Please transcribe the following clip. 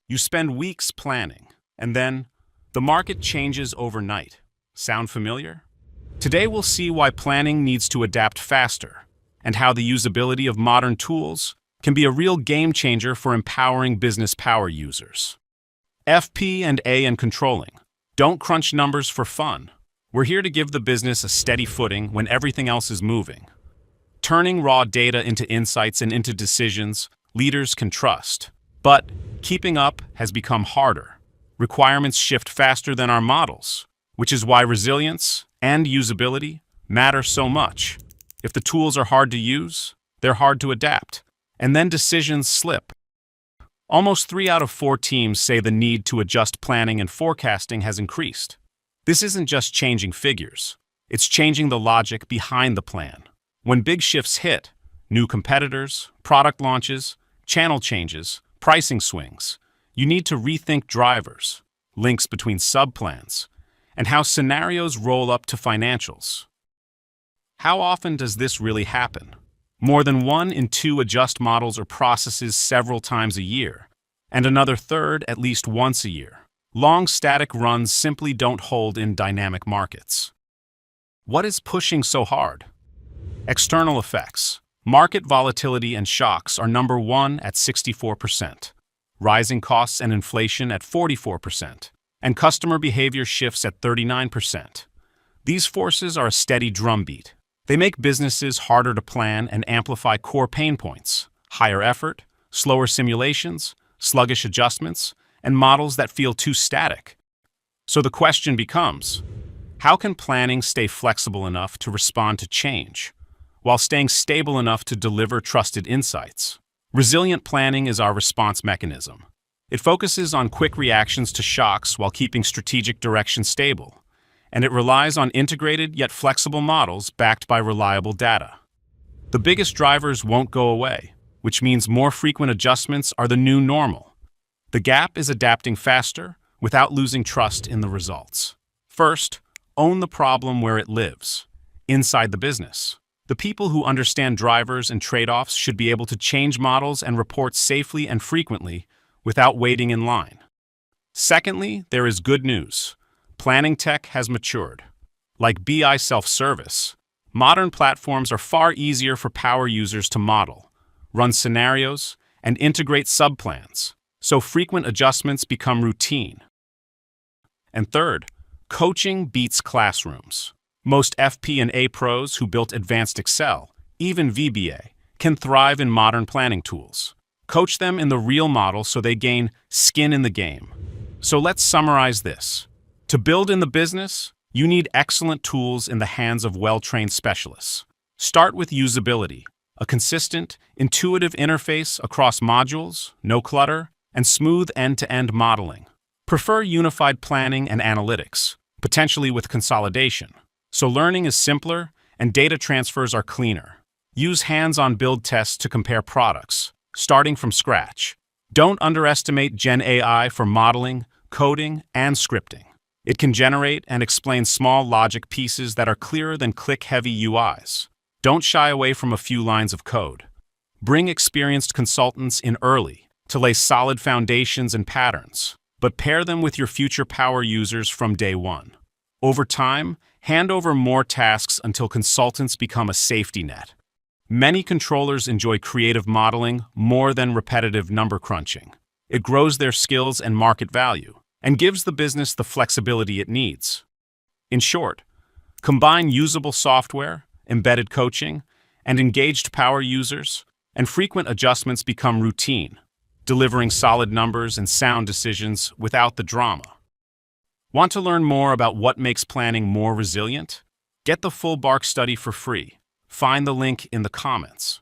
You spend weeks planning, and then the market changes overnight. Sound familiar? Today we'll see why planning needs to adapt faster, and how the usability of modern tools can be a real game changer for empowering business power users. FP&A and controlling. Don't crunch numbers for fun. We're here to give the business a steady footing when everything else is moving. Turning raw data into insights and into decisions leaders can trust. But keeping up has become harder. Requirements shift faster than our models, which is why resilience and usability matter so much. If the tools are hard to use, they're hard to adapt, and then decisions slip. Almost 3 out of 4 teams say the need to adjust planning and forecasting has increased. This isn't just changing figures, it's changing the logic behind the plan. When big shifts hit, new competitors, product launches, channel changes, pricing swings, you need to rethink drivers, links between subplans, and how scenarios roll up to financials. How often does this really happen? More than 1 in 2 adjust models or processes several times a year, and another third at least once a year. Long static runs simply don't hold in dynamic markets. What is pushing so hard? External effects. Market volatility and shocks are number 1 at 64%, rising costs and inflation at 44%, and customer behavior shifts at 39%. These forces are a steady drumbeat. They make businesses harder to plan and amplify core pain points: higher effort, slower simulations, sluggish adjustments, and models that feel too static. So the question becomes, how can planning stay flexible enough to respond to change, while staying stable enough to deliver trusted insights? Resilient planning is our response mechanism. It focuses on quick reactions to shocks while keeping strategic direction stable, and it relies on integrated yet flexible models backed by reliable data. The biggest drivers won't go away, which means more frequent adjustments are the new normal. The gap is adapting faster without losing trust in the results. First, own the problem where it lives, inside the business. The people who understand drivers and trade-offs should be able to change models and report safely and frequently without waiting in line. Secondly, there is good news. Planning tech has matured. Like BI self-service, modern platforms are far easier for power users to model, run scenarios, and integrate subplans, so frequent adjustments become routine. And third, coaching beats classrooms. Most FP&A pros who built advanced Excel, even VBA, can thrive in modern planning tools. Coach them in the real model so they gain skin in the game. So let's summarize this. To build in the business, you need excellent tools in the hands of well-trained specialists. Start with usability, a consistent, intuitive interface across modules, no clutter, and smooth end-to-end modeling. Prefer unified planning and analytics, potentially with consolidation, so learning is simpler and data transfers are cleaner. Use hands-on build tests to compare products, starting from scratch. Don't underestimate Gen AI for modeling, coding, and scripting. It can generate and explain small logic pieces that are clearer than click-heavy UIs. Don't shy away from a few lines of code. Bring experienced consultants in early to lay solid foundations and patterns, but pair them with your future power users from day one. Over time, hand over more tasks until consultants become a safety net. Many controllers enjoy creative modeling more than repetitive number crunching. It grows their skills and market value, and gives the business the flexibility it needs. In short, combine usable software, embedded coaching, and engaged power users, and frequent adjustments become routine, delivering solid numbers and sound decisions without the drama. Want to learn more about what makes planning more resilient? Get the full Bark study for free. Find the link in the comments.